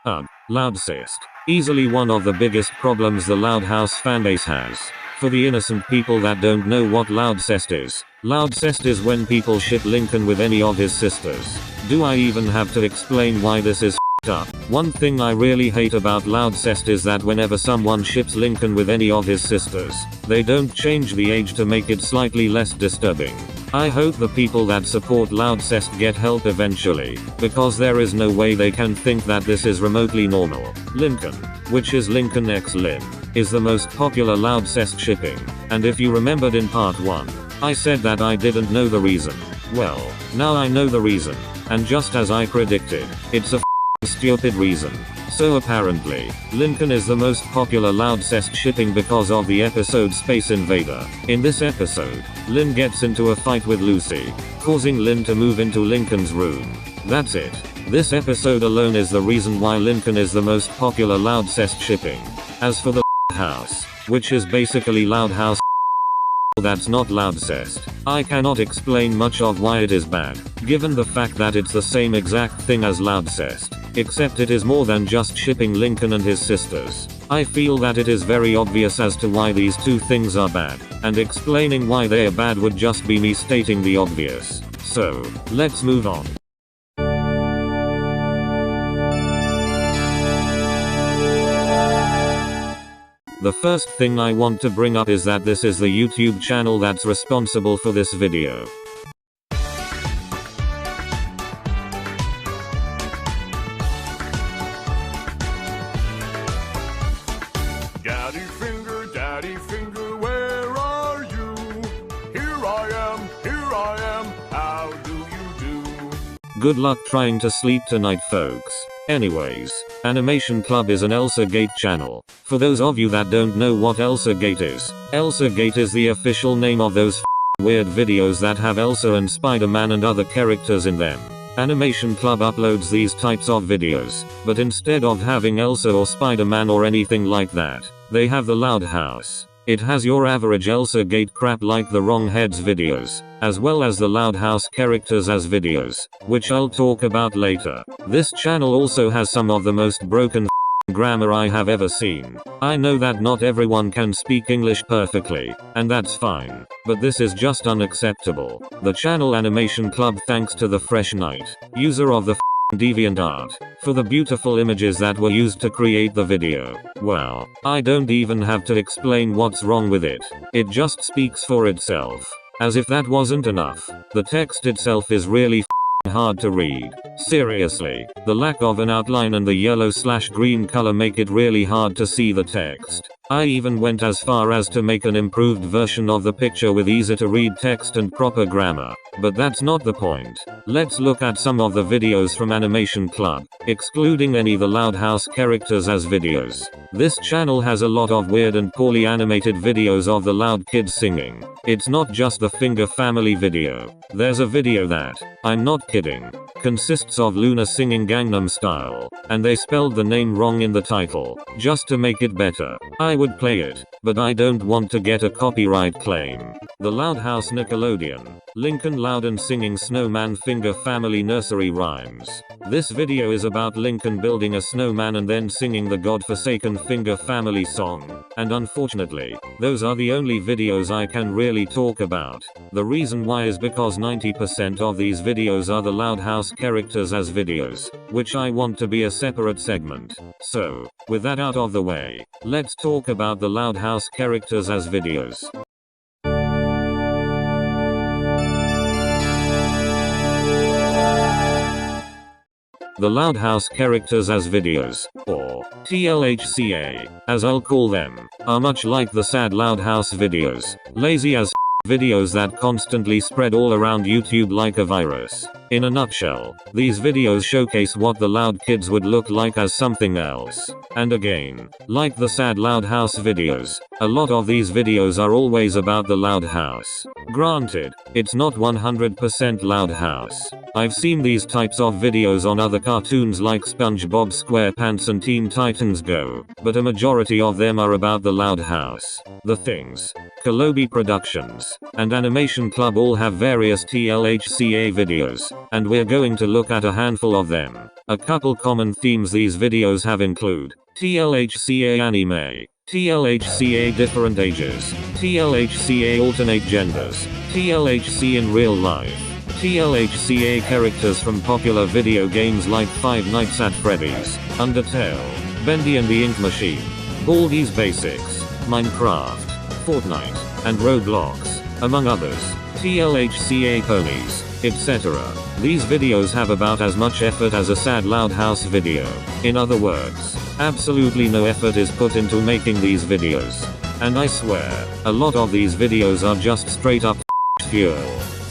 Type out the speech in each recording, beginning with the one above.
Loudcest. Easily one of the biggest problems the Loud House fanbase has. For the innocent people that don't know what Loudcest is when people ship Lincoln with any of his sisters. Do I even have to explain why this is up? One thing I really hate about Loudcest is that whenever someone ships Lincoln with any of his sisters, they don't change the age to make it slightly less disturbing. I hope the people that support Loudcest get help eventually, because there is no way they can think that this is remotely normal. Lincoln, which is Lincoln x Lin, is the most popular Loudcest shipping, and if you remembered in part 1, I said that I didn't know the reason. Well, now I know the reason, and just as I predicted, it's a stupid reason. So apparently, Lincoln is the most popular Loudcest shipping because of the episode Space Invader. In this episode, Lin gets into a fight with Lucy, causing Lin to move into Lincoln's room. That's it. This episode alone is the reason why Lincoln is the most popular Loudcest shipping. As for the house, which is basically Loud House, that's not Loudcest, I cannot explain much of why it is bad, given the fact that it's the same exact thing as Loudcest, except it is more than just shipping Lincoln and his sisters. I feel that it is very obvious as to why these two things are bad, and explaining why they are bad would just be me stating the obvious. So, let's move on. The first thing I want to bring up is that this is the YouTube channel that's responsible for this video. Daddy finger, where are you? Here I am, how do you do? Good luck trying to sleep tonight, folks. Anyways, Animation Club is an ElsaGate channel. For those of you that don't know what ElsaGate is the official name of those weird videos that have Elsa and Spider-Man and other characters in them. Animation Club uploads these types of videos, but instead of having Elsa or Spider-Man or anything like that, they have the Loud House. It has your average ElsaGate crap like the Wrong Heads videos, as well as the Loud House characters as videos, which I'll talk about later. This channel also has some of the most broken grammar I have ever seen. I know that not everyone can speak English perfectly, and that's fine, but this is just unacceptable. The channel Animation Club thanks to the Fresh Knight, user of the DeviantArt, for the beautiful images that were used to create the video. Well, I don't even have to explain what's wrong with it. It just speaks for itself. As if that wasn't enough, the text itself is really hard to read. Seriously, the lack of an outline and the yellow/green color make it really hard to see the text. I even went as far as to make an improved version of the picture with easy to read text and proper grammar. But that's not the point. Let's look at some of the videos from Animation Club, excluding any the Loud House characters as videos. This channel has a lot of weird and poorly animated videos of the Loud kids singing. It's not just the Finger Family video. There's a video that, I'm not kidding, consists of Luna singing Gangnam Style, and they spelled the name wrong in the title, just to make it better. I would play it, but I don't want to get a copyright claim. The Loud House Nickelodeon, Lincoln Loudon singing Snowman Finger Family nursery rhymes. This video is about Lincoln building a snowman and then singing the godforsaken Finger Family song, and unfortunately, those are the only videos I can really talk about. The reason why is because 90% of these videos are the Loud House characters as videos, which I want to be a separate segment. So, with that out of the way, let's talk about the Loud House characters as videos. The Loud House characters as videos, or TLHCA, as I'll call them, are much like the sad Loud House videos, lazy as videos that constantly spread all around YouTube like a virus. In a nutshell, these videos showcase what the Loud kids would look like as something else. And again, like the sad Loud House videos, a lot of these videos are always about the Loud House. Granted, it's not 100% Loud House, I've seen these types of videos on other cartoons like SpongeBob SquarePants and Teen Titans Go, but a majority of them are about the Loud House, The Things, Kolobi Productions, and Animation Club all have various TLHCA videos, and we're going to look at a handful of them. A couple common themes these videos have include TLHCA anime, TLHCA different ages, TLHCA alternate genders, TLHC in real life, TLHCA characters from popular video games like Five Nights at Freddy's, Undertale, Bendy and the Ink Machine, Baldi's Basics, Minecraft, Fortnite, and Roblox, among others, TLHCA ponies, etc. These videos have about as much effort as a sad Loud House video. In other words, absolutely no effort is put into making these videos. And I swear, a lot of these videos are just straight up fuel.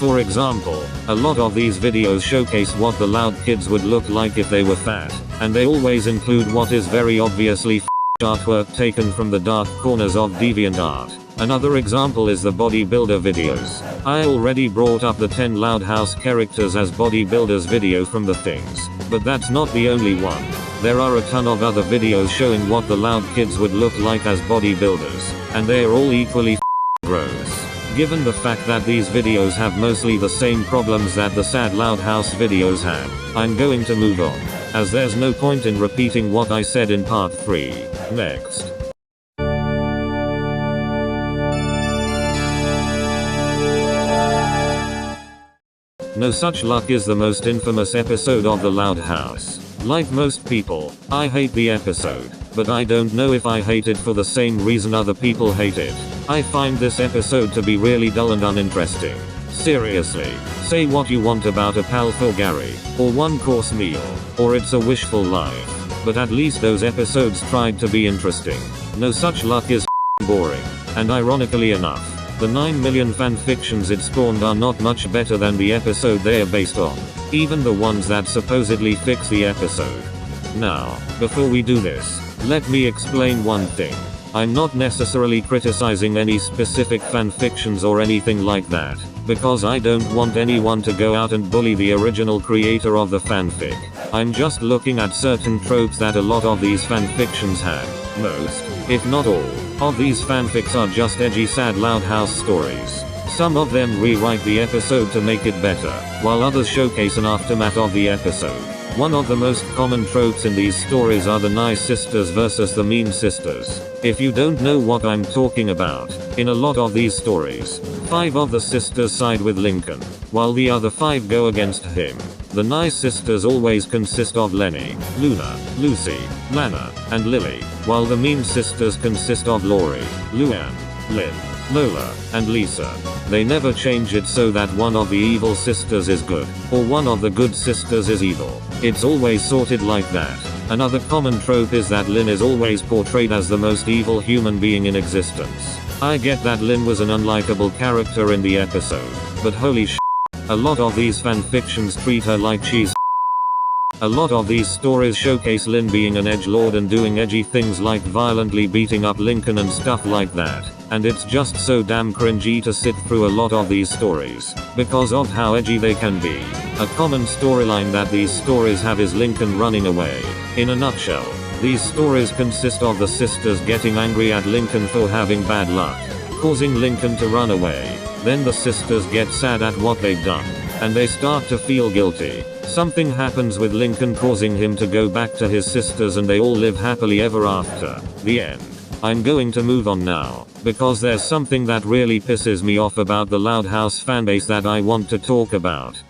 For example, a lot of these videos showcase what the loud kids would look like if they were fat, and they always include what is very obviously artwork taken from the dark corners of DeviantArt. Another example is the bodybuilder videos. I already brought up the 10 Loud House characters as bodybuilders video from The Things, but that's not the only one. There are a ton of other videos showing what the loud kids would look like as bodybuilders, and they are all equally gross. Given the fact that these videos have mostly the same problems that the sad Loud House videos have, I'm going to move on, as there's no point in repeating what I said in part 3. Next. No Such Luck is the most infamous episode of the Loud House. Like most people, I hate the episode, but I don't know if I hate it for the same reason other people hate it. I find this episode to be really dull and uninteresting. Seriously, say what you want about a pal for Gary, or One Course Meal, or It's a Wishful Life, but at least those episodes tried to be interesting. No Such Luck is boring, and ironically enough, the 9 million fanfictions it spawned are not much better than the episode they are based on, even the ones that supposedly fix the episode. Now, before we do this, let me explain one thing. I'm not necessarily criticizing any specific fanfictions or anything like that, because I don't want anyone to go out and bully the original creator of the fanfic. I'm just looking at certain tropes that a lot of these fanfictions have. Most, if not all, of these fanfics are just edgy sad Loud House stories. Some of them rewrite the episode to make it better, while others showcase an aftermath of the episode. One of the most common tropes in these stories are the nice sisters versus the mean sisters. If you don't know what I'm talking about, in a lot of these stories, 5 of the sisters side with Lincoln, while the other 5 go against him. The nice sisters always consist of Lenny, Luna, Lucy, Lana, and Lily, while the mean sisters consist of Lori, Luann, Lynn, Lola, and Lisa. They never change it so that one of the evil sisters is good, or one of the good sisters is evil. It's always sorted like that. Another common trope is that Lynn is always portrayed as the most evil human being in existence. I get that Lynn was an unlikable character in the episode, but holy sh**, a lot of these fanfictions treat her like cheese. A lot of these stories showcase Lynn being an edgelord and doing edgy things like violently beating up Lincoln and stuff like that, and it's just so damn cringy to sit through a lot of these stories, because of how edgy they can be. A common storyline that these stories have is Lincoln running away. In a nutshell, these stories consist of the sisters getting angry at Lincoln for having bad luck, causing Lincoln to run away. Then the sisters get sad at what they've done, and they start to feel guilty. Something happens with Lincoln causing him to go back to his sisters and they all live happily ever after. The end. I'm going to move on now, because there's something that really pisses me off about the Loud House fanbase that I want to talk about.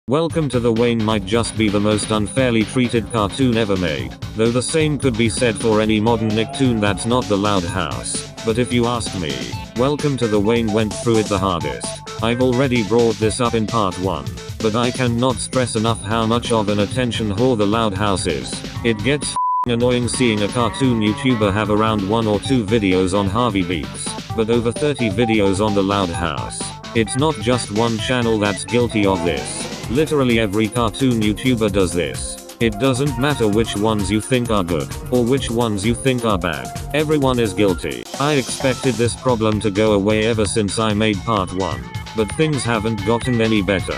Welcome to the Wayne might just be the most unfairly treated cartoon ever made, though the same could be said for any modern Nicktoon that's not the Loud House. But if you ask me, Welcome to the Wayne went through it the hardest. I've already brought this up in part 1, but I cannot stress enough how much of an attention whore the Loud House is. It gets f***ing annoying seeing a cartoon YouTuber have around 1 or 2 videos on Harvey Beats, but over 30 videos on the Loud House. It's not just one channel that's guilty of this. Literally every cartoon YouTuber does this. It doesn't matter which ones you think are good, or which ones you think are bad. Everyone is guilty. I expected this problem to go away ever since I made part 1, but things haven't gotten any better.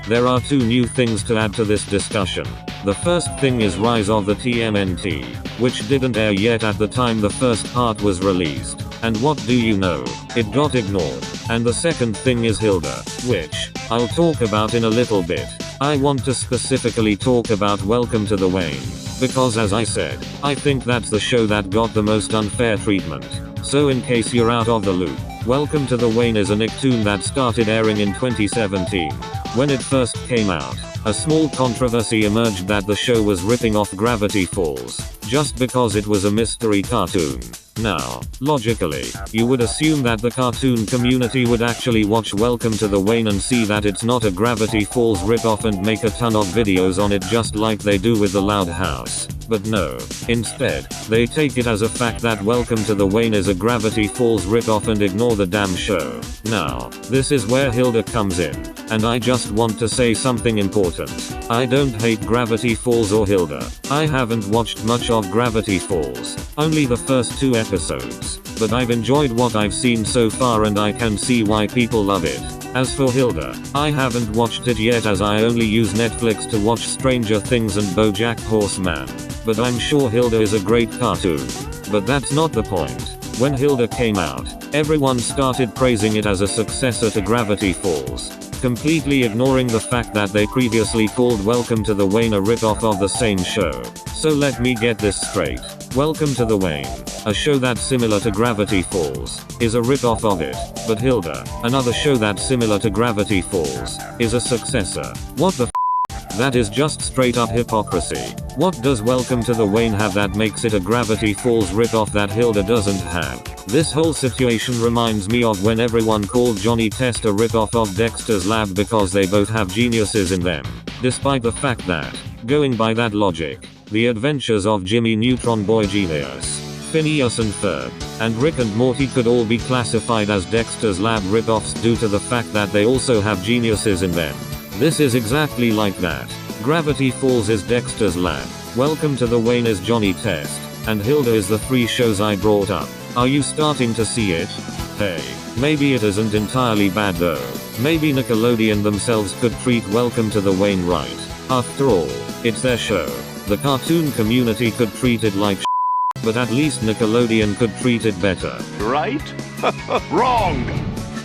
There are 2 new things to add to this discussion. The first thing is Rise of the TMNT, which didn't air yet at the time the first part was released. And what do you know? It got ignored. And the second thing is Hilda, which I'll talk about in a little bit. I want to specifically talk about Welcome to the Wane, because as I said, I think that's the show that got the most unfair treatment. So in case you're out of the loop, Welcome to the Wane is a Nicktoon that started airing in 2017. When it first came out, a small controversy emerged that the show was ripping off Gravity Falls, just because it was a mystery cartoon. Now, logically, you would assume that the cartoon community would actually watch Welcome to the Wane and see that it's not a Gravity Falls ripoff and make a ton of videos on it just like they do with the Loud House. But no. Instead, they take it as a fact that Welcome to the Wane is a Gravity Falls ripoff and ignore the damn show. Now, this is where Hilda comes in. And I just want to say something important. I don't hate Gravity Falls or Hilda. I haven't watched much of Gravity Falls, only the first 2 episodes. But I've enjoyed what I've seen so far and I can see why people love it. As for Hilda, I haven't watched it yet as I only use Netflix to watch Stranger Things and BoJack Horseman. But I'm sure Hilda is a great cartoon. But that's not the point. When Hilda came out, everyone started praising it as a successor to Gravity Falls, completely ignoring the fact that they previously called Welcome to the Wane a ripoff of the same show. So let me get this straight. Welcome to the Wane, a show that's similar to Gravity Falls, is a ripoff of it, but Hilda, another show that's similar to Gravity Falls, is a successor. What the f? That is just straight up hypocrisy. What does Welcome to the Wane have that makes it a Gravity Falls ripoff that Hilda doesn't have? This whole situation reminds me of when everyone called Johnny Test a ripoff of Dexter's Lab because they both have geniuses in them. Despite the fact that, going by that logic, the adventures of Jimmy Neutron Boy Genius, Phineas and Ferb, and Rick and Morty could all be classified as Dexter's Lab ripoffs due to the fact that they also have geniuses in them. This is exactly like that. Gravity Falls is Dexter's Lab, Welcome to the Wane is Johnny Test, and Hilda is the 3 shows I brought up. Are you starting to see it? Hey, maybe it isn't entirely bad though. Maybe Nickelodeon themselves could treat Welcome to the Wane right. After all, it's their show. The cartoon community could treat it like shit, but at least Nickelodeon could treat it better. Right? Wrong!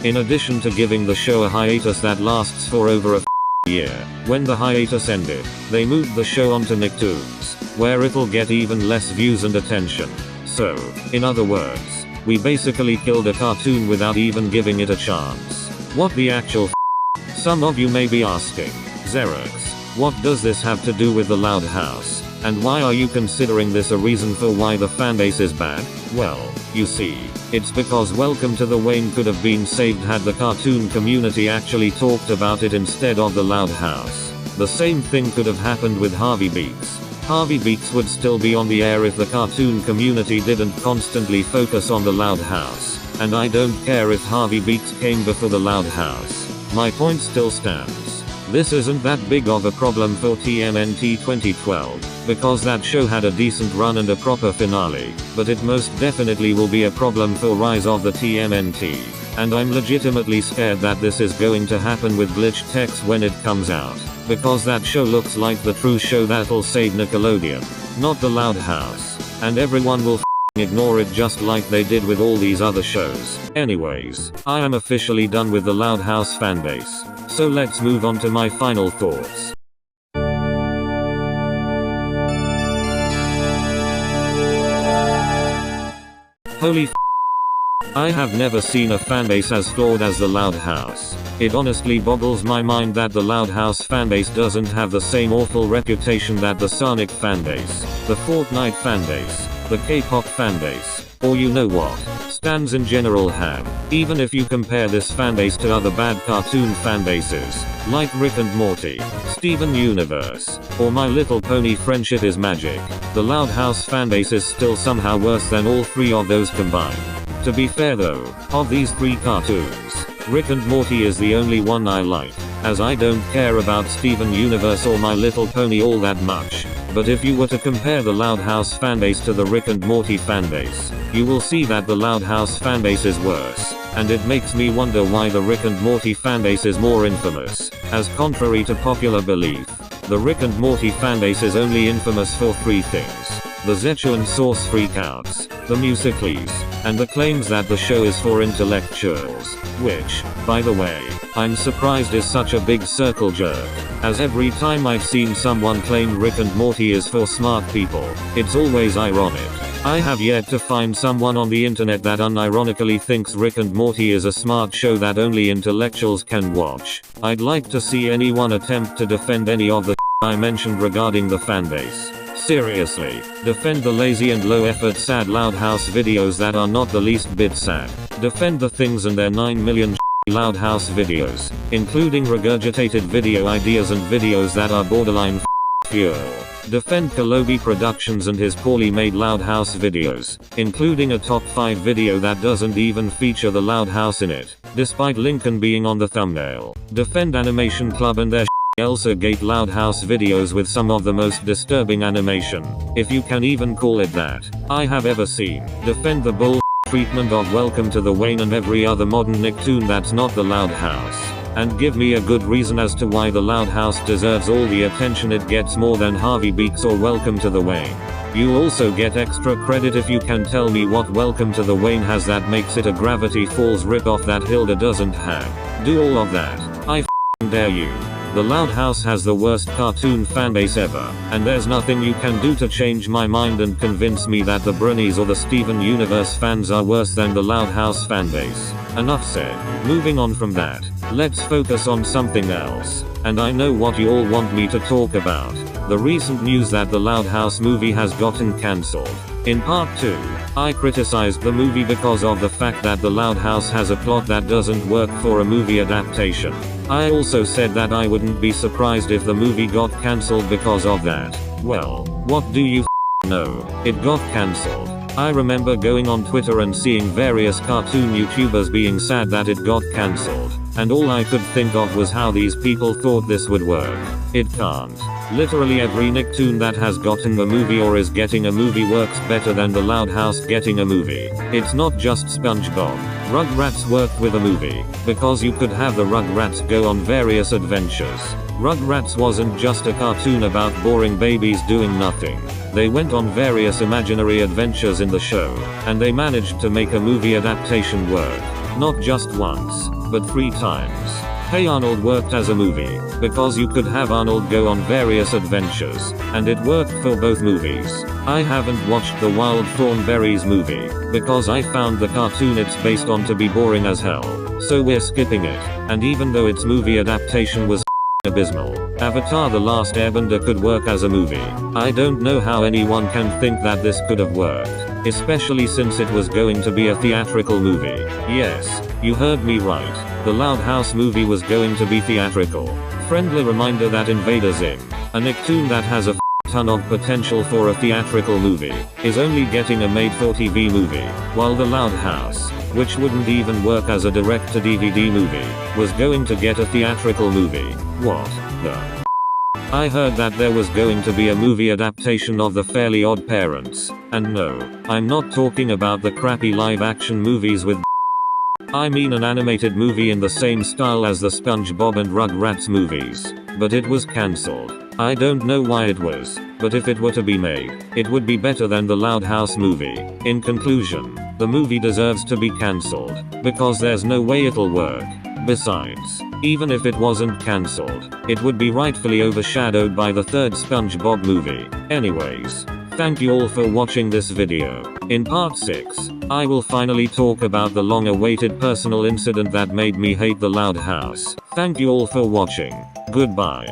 In addition to giving the show a hiatus that lasts for over a year, when the hiatus ended, they moved the show onto Nicktoons, where it'll get even less views and attention. So, in other words, we basically killed a cartoon without even giving it a chance. What the actual f? Some of you may be asking, Xerox, what does this have to do with the Loud House? And why are you considering this a reason for why the fanbase is bad? Well, you see, it's because Welcome to the Wane could have been saved had the cartoon community actually talked about it instead of the Loud House. The same thing could have happened with Harvey Beaks. Harvey Beaks would still be on the air if the cartoon community didn't constantly focus on the Loud House. And I don't care if Harvey Beaks came before the Loud House. My point still stands. This isn't that big of a problem for TMNT 2012, because that show had a decent run and a proper finale, but it most definitely will be a problem for Rise of the TMNT. And I'm legitimately scared that this is going to happen with glitched text when it comes out, because that show looks like the true show that'll save Nickelodeon, not the Loud House, and everyone will ignore it just like they did with all these other shows. Anyways, I am officially done with the Loud House fanbase. So let's move on to my final thoughts. Holy f***. I have never seen a fanbase as flawed as the Loud House. It honestly boggles my mind that the Loud House fanbase doesn't have the same awful reputation that the Sonic fanbase, the Fortnite fanbase, the K-pop fanbase, or you know what, stans in general have. Even if you compare this fanbase to other bad cartoon fanbases, like Rick and Morty, Steven Universe, or My Little Pony Friendship is Magic, the Loud House fanbase is still somehow worse than all 3 of those combined. To be fair though, of these 3 cartoons, Rick and Morty is the only one I like. as I don't care about Steven Universe or My Little Pony all that much. But if you were to compare the Loud House fanbase to the Rick and Morty fanbase, you will see that the Loud House fanbase is worse. And it makes me wonder why the Rick and Morty fanbase is more infamous, as contrary to popular belief, the Rick and Morty fanbase is only infamous for 3 things: the Zechuan Source freakouts, the Musicals, and the claims that the show is for intellectuals, which, by the way, I'm surprised is such a big circle jerk, as every time I've seen someone claim Rick and Morty is for smart people, it's always ironic. I have yet to find someone on the internet that unironically thinks Rick and Morty is a smart show that only intellectuals can watch. I'd like to see anyone attempt to defend any of the I mentioned regarding the fanbase. Seriously, defend the lazy and low effort sad Loud House videos that are not the least bit sad. Defend the things and their 9 million Loud House videos, including regurgitated video ideas and videos that are borderline fuel. Defend Kalobi Productions and his poorly made Loud House videos, including a top 5 video that doesn't even feature the Loud House in it, despite Lincoln being on the thumbnail. Defend Animation Club and their ElsaGate Loud House videos with some of the most disturbing animation, if you can even call it that, I have ever seen. Defend the bull treatment of Welcome to the Wayne and every other modern Nicktoon that's not the Loud House. And give me a good reason as to why the Loud House deserves all the attention it gets more than Harvey Beaks or Welcome to the Wayne. You'll also get extra credit if you can tell me what Welcome to the Wayne has that makes it a Gravity Falls ripoff that Hilda doesn't have. Do all of that. I f***ing dare you. The Loud House has the worst cartoon fanbase ever, and there's nothing you can do to change my mind and convince me that the Bronies or the Steven Universe fans are worse than the Loud House fanbase. Enough said. Moving on from that, let's focus on something else. And I know what you all want me to talk about. The recent news that the Loud House movie has gotten cancelled. In part 2, I criticized the movie because of the fact that the Loud House has a plot that doesn't work for a movie adaptation. I also said that I wouldn't be surprised if the movie got cancelled because of that. Well, what do you know? It got cancelled. I remember going on Twitter and seeing various cartoon YouTubers being sad that it got cancelled, and all I could think of was how these people thought this would work. It can't. Literally every Nicktoon that has gotten the movie or is getting a movie works better than the Loud House getting a movie. It's not just SpongeBob. Rugrats worked with a movie, because you could have the Rugrats go on various adventures. Rugrats wasn't just a cartoon about boring babies doing nothing. They went on various imaginary adventures in the show, and they managed to make a movie adaptation work. Not just once, but 3 times. Hey Arnold worked as a movie, because you could have Arnold go on various adventures, and it worked for both movies. I haven't watched the Wild Thornberrys movie, because I found the cartoon it's based on to be boring as hell, so we're skipping it, and even though its movie adaptation was abysmal, Avatar: The Last Airbender could work as a movie. I don't know how anyone can think that this could have worked, especially since it was going to be a theatrical movie. Yes, you heard me right. The Loud House movie was going to be theatrical. Friendly reminder that Invader Zim, a Nicktoon that has a ton of potential for a theatrical movie, is only getting a made-for-TV movie, while the Loud House, which wouldn't even work as a direct-to-DVD movie, was going to get a theatrical movie. What the? I heard that there was going to be a movie adaptation of The Fairly Odd Parents, and no, I'm not talking about the crappy live-action movies with I mean an animated movie in the same style as the SpongeBob and Rugrats movies. But it was cancelled. I don't know why it was, but if it were to be made, it would be better than the Loud House movie. In conclusion, the movie deserves to be cancelled, because there's no way it'll work. Besides, even if it wasn't cancelled, it would be rightfully overshadowed by the 3rd SpongeBob movie. Anyways, thank you all for watching this video. In part 6, I will finally talk about the long-awaited personal incident that made me hate the Loud House. Thank you all for watching. Goodbye.